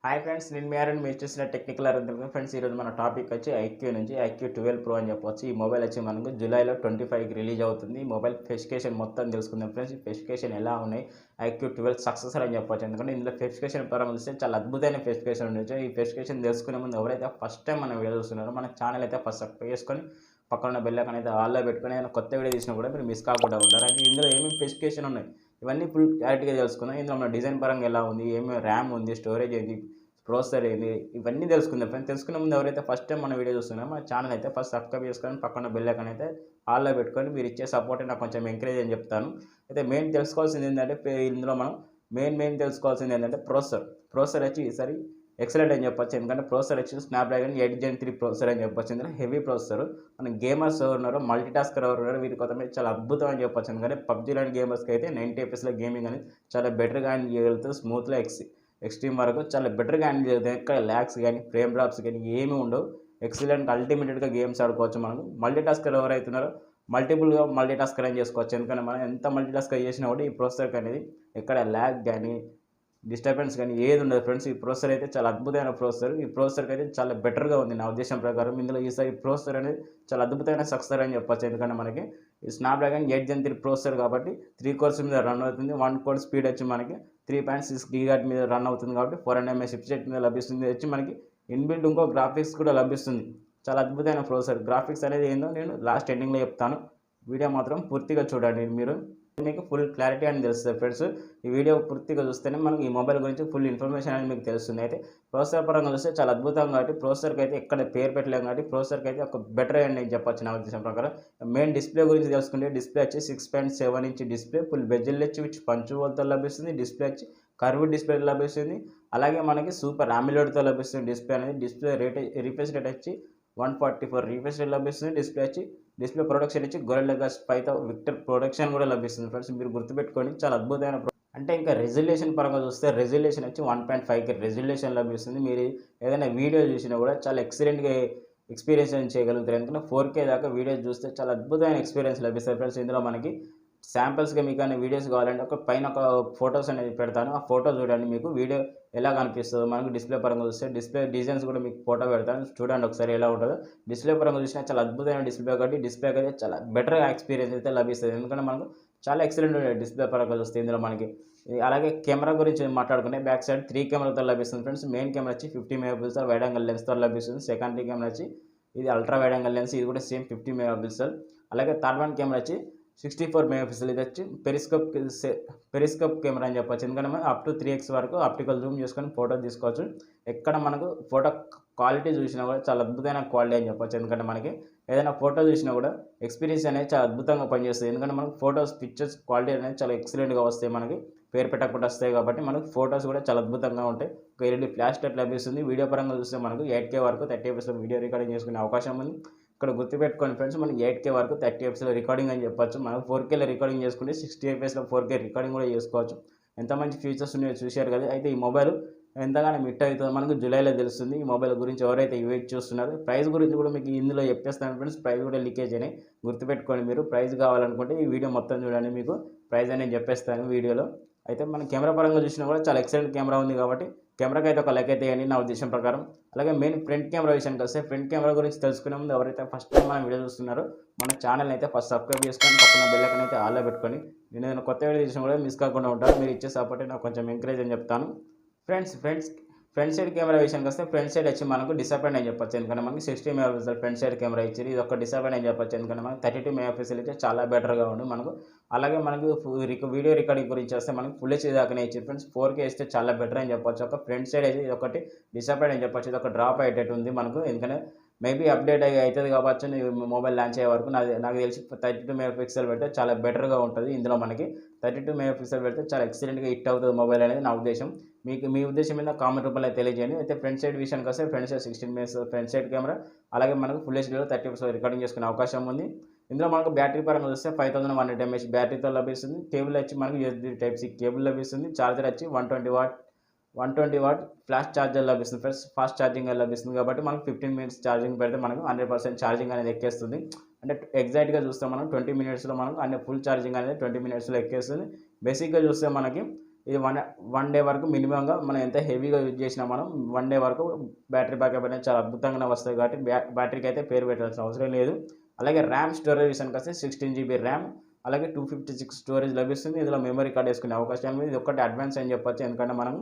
Hi friends, నేను మీ RN మీరు చూసిన టెక్నికల్ అర్థం ఫ్రెండ్స్. ఈరోజు మన టాపిక్ వచ్చి ఐక్యూ నుంచి ఐక్యూ 12 ప్రో అని చెప్పొచ్చు. ఈ మొబైల్ వచ్చి మనకు జూలైలో 25కి రిలీజ్ అవుతుంది. ఈ మొబైల్ స్పెసిఫికేషన్ మొత్తం తెలుసుకుందాం ఫ్రెండ్స్. ఈ స్పెసిఫికేషన్ ఎలా ఉన్నాయి, ఐక్యూ 12 సక్సెసర్ అని చెప్పొచ్చు. ఎందుకంటే ఇందులో స్పెసిఫికేషన్ పరంగా చూస్తే చాలా అద్భుతమైన స్పెసిఫికేషన్ ఉండొచ్చు. ఈ స్పెసిఫికేషన్ తెలుసుకునే ముందు ఎవరైతే ఫస్ట్ టైం మన వీడియో చూస్తున్నారో మన ఛానల్ అయితే ఫస్ట్ సబ్స్క్రైబ్ చేసుకొని పక్కన బెల్ ఐకాన్ అయితే ఆల్లో పెట్టుకొని ఏదైనా కొత్త వీడియో తీసినా కూడా మీరు మిస్ కాకుండా ఉంటారు. అయితే ఇందులో ఏమేమి స్పెసిఫికేషన్ ఉన్నాయి ఇవన్నీ ఫుల్ క్లారిటీగా తెలుసుకుందాం. ఇందులో మన డిజైన్ పరంగా ఎలా ఉంది, ఏమేమి ర్యామ్ ఉంది, స్టోరేజ్ ఏంది, ప్రాసెసర్ ఏంది, ఇవన్నీ తెలుసుకుందాం ఫ్రెండ్స్. తెలుసుకునే ముందు ఎవరైతే ఫస్ట్ టైం మన వీడియో చూస్తున్నారో మన ఛానల్ అయితే ఫస్ట్ సబ్స్క్రైబ్ చేసుకొని పక్కన బెల్ ఐకాన్ అయితే ఆల్లో పెట్టుకొని మీరు ఇచ్చే సపోర్ట్ నాకు కొంచెం ఎంకరేజ్ అని చెప్తాను. అయితే మెయిన్ తెలుసుకోవాల్సింది ఏంటంటే ఇందులో మనం మెయిన్ తెలుసుకోవాల్సింది ఏంటంటే ప్రాసెసర్ వచ్చి ఈసారి ఎక్సలెంట్ అని చెప్పొచ్చు. ఎందుకంటే ప్రాసెసర్ వచ్చి స్నాప్డ్రాగన్ 8 Gen 3 ప్రాసెసర్ అని చెప్పొచ్చు. ఎందుకంటే హెవీ ప్రాసెసర్. మన గేమర్స్ ఎవరు ఉన్నారో, మల్టీ టాస్కర్ ఎవరు ఉన్నారో వీరి కొంత చాలా అద్భుతం అని చెప్పొచ్చు. ఎందుకంటే పబ్జీ లాంటి గేమర్స్కి అయితే 90 FPS గేమింగ్ అనేది చాలా బెటర్గా హ్యాండిల్ చేయగలుగుతుంది. స్మూత్గా ఎక్స్ట్రీమ్ వరకు చాలా బెటర్గా హ్యాండిల్ చేస్తుంది. ఎక్కడ ల్యాగ్స్ కానీ ఫ్రేమ్ డ్రాప్స్ కానీ ఏమీ ఉండవు. ఎక్సలెంట్ అల్టిమేటెడ్గా గేమ్స్ ఆడుకోవచ్చు. మనం మల్టీ టాస్కర్ ఎవరైతున్నారో మల్టిపుల్గా మల్టీ టాస్కర్ అని చేసుకోవచ్చు. ఎందుకంటే మనం ఎంత మల్టీ టాస్కర్ చేసినా కూడా ఈ ప్రాసెసర్కి అనేది ఎక్కడ ల్యాగ్ కానీ డిస్టర్బెన్స్ కానీ ఏది ఉండదు ఫ్రెండ్స్. ఈ ప్రాసెసర్ అయితే చాలా అద్భుతమైన ప్రాసెసర్. ఈ ప్రాసెసర్కి అయితే చాలా బెటర్గా ఉంది నా ఉద్దేశం ప్రకారం. ఇందులో ఈసారి ప్రాసెసర్ అనేది చాలా అద్భుతమైన సక్సెసర్ అని చెప్పొచ్చు. ఎందుకంటే మనకి ఈ స్నాప్డ్రాగన్ 8 Gen 3 ప్రాసెసర్ కాబట్టి 3 కోర్స్ మీద రన్ అవుతుంది. 1 కోర్ స్పీడ్ వచ్చి మనకి 3.6 GHz మీద రన్ అవుతుంది కాబట్టి 400 mAh చిప్సెట్ మీద లభిస్తుంది. వచ్చి మనకి ఇన్బిల్ట్ ఇంకో గ్రాఫిక్స్ కూడా లభిస్తుంది. చాలా అద్భుతమైన ప్రాసెసర్. గ్రాఫిక్స్ అనేది ఏందో నేను లాస్ట్ ఎండింగ్లో చెప్తాను. వీడియో మాత్రం పూర్తిగా చూడండి, మీరు మీకు ఫుల్ క్లారిటీ అని తెలుస్తుంది ఫ్రెండ్స్. ఈ వీడియో పూర్తిగా చూస్తేనే మనకి ఈ మొబైల్ గురించి ఫుల్ ఇన్ఫర్మేషన్ అనేది మీకు తెలుస్తుంది. అయితే ప్రాసెసర్ పరంగా చూస్తే చాలా అద్భుతంగా కాబట్టి ప్రాసెసర్కి అయితే ఎక్కడ పేరు పెట్టలేము కాబట్టి ప్రాసెసర్కి అయితే ఒక బెటర్ అని నేను చెప్పొచ్చు నా ఉద్దేశం ప్రకారం. మెయిన్ డిస్ప్లే గురించి తెలుసుకుంటే డిస్ప్లే వచ్చి 6.7 ఇంచ్ డిస్ప్లే, ఫుల్ బెజిల్ వచ్చి విచ్ పంచ్ హోల్తో లభిస్తుంది. డిస్ప్లే వచ్చి కర్వ్ డిస్ప్లే లభిస్తుంది. అలాగే మనకి సూపర్ AMOLEDతో లభిస్తుంది డిస్ప్లే అనేది. డిస్ప్లే రిఫ్రెష్ రేట్ వచ్చి 144 రిఫ్రెష్ రేట్ లభిస్తుంది. డిస్ప్లే ప్రొడక్షన్ ఇచ్చి గొరిల్లా గ్లాస్ 5తో విక్టర్ ప్రొడక్షన్ కూడా లభిస్తుంది ఫ్రెండ్స్. మీరు గుర్తుపెట్టుకొని చాలా అద్భుతమైన అంటే ఇంకా రెజల్యూషన్ పరంగా చూస్తే రెజల్యూషన్ వచ్చి 1.5K రెజల్యూషన్ లభిస్తుంది. మీరు ఏదైనా వీడియో చూసినా కూడా చాలా ఎక్సలెంట్గా ఎక్స్పీరియన్స్ చేయగలుగుతారు. ఎందుకంటే 4K దాకా వీడియో చూస్తే చాలా అద్భుతమైన ఎక్స్పీరియన్స్ లభిస్తుంది ఫ్రెండ్స్. ఇందులో మనకి శాంపిల్స్గా మీకు అనే వీడియోస్ కావాలంటే ఒక పైన ఒక ఫొటోస్ అనేది పెడతాను. ఆ ఫోటో చూడండి, మీకు వీడియో ఎలా కనిపిస్తుందో. మనకు డిస్ప్లే పరంగా చూస్తే డిస్ప్లే డిజైన్స్ కూడా మీకు ఫోటో పెడతాను, చూడండి ఒకసారి ఎలా ఉంటుందో. డిస్ప్లే పరంగా చూసినా చాలా అద్భుతమైన డిస్ప్లే కాబట్టి డిస్ప్లేకి అయితే చాలా బెటర్గా ఎక్స్పీరియన్స్ అయితే లభిస్తుంది. ఎందుకంటే మనకు చాలా ఎక్సలెంట్ డిస్ప్లే పరంగా చూస్తే ఇందులో మనకి. అలాగే కెమెరా గురించి మాట్లాడుకుంటే బ్యాక్ సైడ్ 3 కెమెరాతో లభిస్తుంది ఫ్రెండ్స్. మెయిన్ కెమెరా వచ్చి 50 MP వైడ్ యాంగిల్ లెన్స్తో లభిస్తుంది. సెకండరీ కెమెరా వచ్చి ఇది అల్ట్రా వైడ్ యాంగిల్ లెన్స్, ఇది కూడా సేమ్ 50 MP. అలాగే థర్డ్ వన్ కెమెరా వచ్చి 64 MP. ఇది వచ్చి పెరిస్కోప్ కెమెరా అని చెప్పొచ్చు. ఎందుకంటే మనం అప్ టు 3x వరకు ఆప్టికల్ జూమ్ చేసుకొని ఫోటో తీసుకోవచ్చు. ఎక్కడ మనకు ఫోటో క్వాలిటీ చూసినా కూడా చాలా అద్భుతమైన క్వాలిటీ అని చెప్పొచ్చు. ఎందుకంటే మనకి ఏదైనా ఫోటో చూసినా కూడా ఎక్స్పీరియన్స్ అనేది చాలా అద్భుతంగా పనిచేస్తుంది. ఎందుకంటే మనకు ఫోటోస్ పిక్చర్స్ క్వాలిటీ అనేది చాలా ఎక్సలెంట్గా వస్తాయి. మనకి పేరు పెట్టకుండా వస్తాయి కాబట్టి మనకు ఫోటోస్ కూడా చాలా అద్భుతంగా ఉంటాయి. ఒక LED ఫ్లాష్ లైట్ లభిస్తుంది. వీడియో పరంగా చూస్తే మనకు 8K వరకు 30 FPS వీడియో రికార్డింగ్ చేసుకునే అవకాశం ఉంది. ఇక్కడ గుర్తుపెట్టుకోండి ఫ్రెండ్స్, మనకి 8K వరకు 30 FPS రికార్డింగ్ అని చెప్పొచ్చు. మనం 4Kలో రికార్డింగ్ చేసుకుంటే 60 FPSలో 4K రికార్డింగ్ కూడా చేసుకోవచ్చు. ఎంత మంచి ఫీచర్స్ ఉన్నాయో చూశారు కదా. అయితే ఈ మొబైల్ ఎంతగానో మిట్ అవుతుందో మనకు జూలైలో తెలుస్తుంది. ఈ మొబైల్ గురించి ఎవరైతే వెయిట్ చూస్తున్నారో ప్రైస్ గురించి కూడా మీకు ఇందులో చెప్పేస్తాను ఫ్రెండ్స్. ప్రైస్ కూడా లీకేజ్ అయినాయి, గుర్తుపెట్టుకోండి. మీరు ప్రైస్ కావాలనుకుంటే ఈ వీడియో మొత్తం చూడండి, మీకు ప్రైస్ అనేది చెప్పేస్తాను వీడియోలో. అయితే మన కెమెరా పరంగా చూసినా కూడా చాలా ఎక్సలెంట్ కెమెరా ఉంది కాబట్టి కెమెరాకి అయితే ఒక లెక్క అయితే వేయండి నా ఉద్దేశం ప్రకారం. అలాగే మెయిన్ ఫ్రంట్ కెమెరా విషయానికి వస్తే ఫ్రంట్ కెమెరా గురించి తెలుసుకునే ముందు ఎవరైతే ఫస్ట్ టైం మన వీడియో చూస్తున్నారో మన ఛానల్ అయితే ఫస్ట్ సబ్స్క్రైబ్ చేసుకొని పక్కన బెల్ ఐకాన్ అయితే ఆల్లో పెట్టుకొని నేను ఏదైనా కొత్త వీడియో చేసినా కూడా మిస్ కాకుండా ఉంటాను. మీరు ఇచ్చే సపోర్ట్ నాకు కొంచెం ఎంకరేజ్ అని చెప్తాను ఫ్రంట్ సైడ్ కెమెరా విషయానికి వస్తే ఫ్రంట్ సైడ్ వచ్చి మనకు డిసప్పాయింట్ అని చెప్పొచ్చు. ఎందుకంటే మనకి 60 MP ఫ్రంట్ సైడ్ కెమెరా ఇచ్చింది. ఇది ఒక డిసప్పాయింట్ అని చెప్పొచ్చు. ఎందుకంటే మనకి 32 MP అయితే చాలా బెటర్గా ఉంది మనకు. అలాగే మనకు వీడియో రికార్డింగ్ గురించి వస్తే మనకి ఫుల్ HD దాకానే ఇచ్చింది ఫ్రెండ్స్. 4K ఇస్తే చాలా బెటర్ అని చెప్పొచ్చు. ఒక ఫ్రంట్ సైడ్ అయితే ఇది ఒకటి డిసప్పాయింట్ అని చెప్పొచ్చు. ఇది ఒక డ్రాప్ అయ్యేటట్టు ఉంది మనకు. ఎందుకంటే మేబీ అప్డేట్ అవుతుంది కావచ్చు మొబైల్ లాంచ్ అయ్యే వరకు. నాకు తెలిసి 32 MP పెడితే చాలా బెటర్గా ఉంటుంది. ఇందులో మనకి 32 MP పెడితే చాలా ఎక్సలెంట్గా హిట్ అవుతుంది మొబైల్ అనేది నా ఉద్దేశం. మీ ఉద్దేశం మీద కామెంట్ రూపంలో తెలియజేయండి. అయితే ఫ్రంట్ సైడ్ విషయానికి వస్తే front side 16 MP front side camera. అలాగే మనకు ఫుల్ HDలో 30 FPS రికార్డింగ్ చేసుకునే అవకాశం ఉంది. ఇందులో మనకు బ్యాటరీ పరంగా చూస్తే 5100 mAh బ్యాటరీతో లభిస్తుంది. కేబుల్ వచ్చి మనకు USB Type-C కేబుల్ లభిస్తుంది. చార్జర్ వచ్చి 120 వాట్ ఫ్లాష్ ఛార్జర్ లభిస్తుంది ఫ్రెండ్స్. ఫాస్ట్ ఛార్జింగ్ లభిస్తుంది కాబట్టి మనకు 15 minutes ఛార్జింగ్ పెడితే మనకు 100% ఛార్జింగ్ అనేది ఎక్కేస్తుంది. అంటే ఎగ్జాక్ట్గా చూస్తే మనం 20 minutesలో మనకు ఫుల్ ఛార్జింగ్ అనేది 20 minutesలో ఎక్కేస్తుంది. బేసిక్గా చూస్తే మనకి ఇది వన్ డే వరకు మినిమంగా మనం ఎంత హెవీగా యూజ్ చేసినా మనం 1 డే వరకు బ్యాటరీ బ్యాకప్ అనేది చాలా అద్భుతంగానే వస్తుంది కాబట్టి బ్యాటరీకి అయితే పేరు పెట్టాల్సిన అవసరం లేదు. అలాగే ర్యామ్ స్టోరేజ్ విషయానికి వస్తే 16 GB ర్యామ్, అలాగే 256 స్టోరేజ్ లభిస్తుంది. ఇందులో మెమరీ కార్డ్ వేసుకునే అవకాశం ఉంది. ఇది ఒకటి అడ్వాన్స్ అని చెప్పొచ్చు, ఎందుకంటే మనం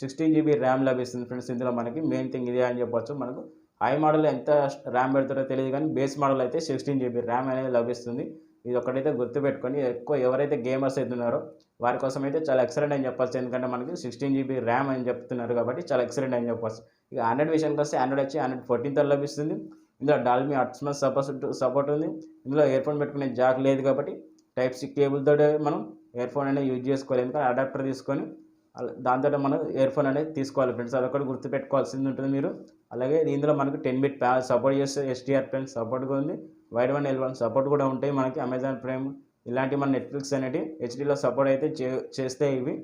16 GB ర్యామ్ లభిస్తుంది ఫ్రెండ్స్. ఇందులో మనకి మెయిన్ థింగ్ ఇదే అని చెప్పొచ్చు. మనకు హై మోడల్ ఎంత ర్యామ్ పెడతారో తెలియదు, కానీ బేస్ మోడల్ అయితే 16 GB ర్యామ్ అనేది లభిస్తుంది. ఇది ఒకటైతే గుర్తుపెట్టుకొని, ఎక్కువ ఎవరైతే గేమర్స్ అయితే ఉన్నారో వారి కోసం అయితే చాలా ఎక్సలెంట్ అని చెప్పొచ్చు, ఎందుకంటే మనకి 16 GB ర్యామ్ అని చెప్తున్నారు కాబట్టి చాలా ఎక్సలెంట్ అని చెప్పొచ్చు. ఇక ఆండ్రాయిడ్ విషయానికి వస్తే ఆండ్రాయిడ్ వచ్చి ఆండ్రాయిడ్ 14తో లభిస్తుంది. ఇందులో డాల్మీ అట్మాస్ సపోర్ట్ ఉంది. ఇందులో ఇయర్ ఫోన్ పెట్టుకునే జాక్ లేదు కాబట్టి టైప్ సి కేబుల్తో మనం ఇయర్ ఫోన్ అనేది యూజ్ చేసుకోవాలి, ఎందుకంటే అడాప్టర్ తీసుకొని దాంతో మనం ఇయర్ ఫోన్ అనేది తీసుకోవాలి ఫ్రెండ్స్. అదొకటి గుర్తుపెట్టుకోవాల్సింది ఉంటుంది మీరు. అలాగే ఇందులో మనకు 10-bit ప్యానల్ సపోర్ట్ చేస్తే ఎస్టీఆర్ పెన్ సపోర్ట్ కూడా ఉంది. వైడ్ 1 L1 సపోర్ట్ కూడా ఉంటాయి. మనకి అమెజాన్ ప్రైమ్ ఇలాంటి మన నెట్ఫ్లిక్స్ అనేవి హెచ్డీలో సపోర్ట్ అయితే చేస్తే ఇవి.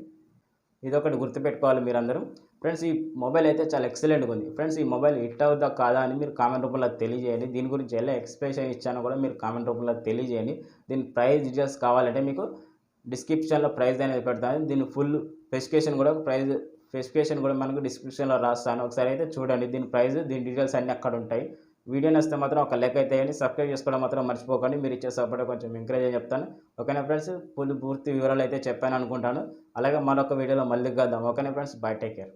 ఇదొకటి గుర్తుపెట్టుకోవాలి మీరందరూ. ఫ్రెండ్స్ ఈ మొబైల్ అయితే చాలా ఎక్సలెంట్గా ఉంది ఫ్రెండ్స్. ఈ మొబైల్ హిట్ అవుతుందా కాదా అని మీరు కామెంట్ రూపంలో తెలియజేయండి. దీని గురించి ఎలా ఎక్స్ప్రెషన్ ఇచ్చానో కూడా మీరు కామెంట్ రూపంలో తెలియజేయండి. దీని ప్రైస్ డీటెయిల్స్ కావాలంటే మీకు డిస్క్రిప్షన్లో ప్రైస్ అనేది పెడతాను. దీని ఫుల్ స్పెసిఫికేషన్ కూడా మనకు డిస్క్రిప్షన్లో రాస్తాను, ఒకసారి అయితే చూడండి. దీని ప్రైస్, దీని డీటెయిల్స్ అన్నీ అక్కడ ఉంటాయి. వీడియో నచ్చితే మాత్రం ఒక లైక్ అయితే వేయండి. సబ్స్క్రైబ్ చేసుకోవడం మాత్రం మర్చిపోకండి. మీరు ఇచ్చే సపోర్ట్ కొంచెం ఎంకరేజ్ అని చెప్తాను. ఓకేనా ఫ్రెండ్స్, పూర్తి వివరాలు అయితే చెప్పాను అనుకుంటాను. అలాగే మరొక వీడియోలో మళ్ళీ కలుద్దాం. ఓకేనా ఫ్రెండ్స్, బై, టేక్ కేర్.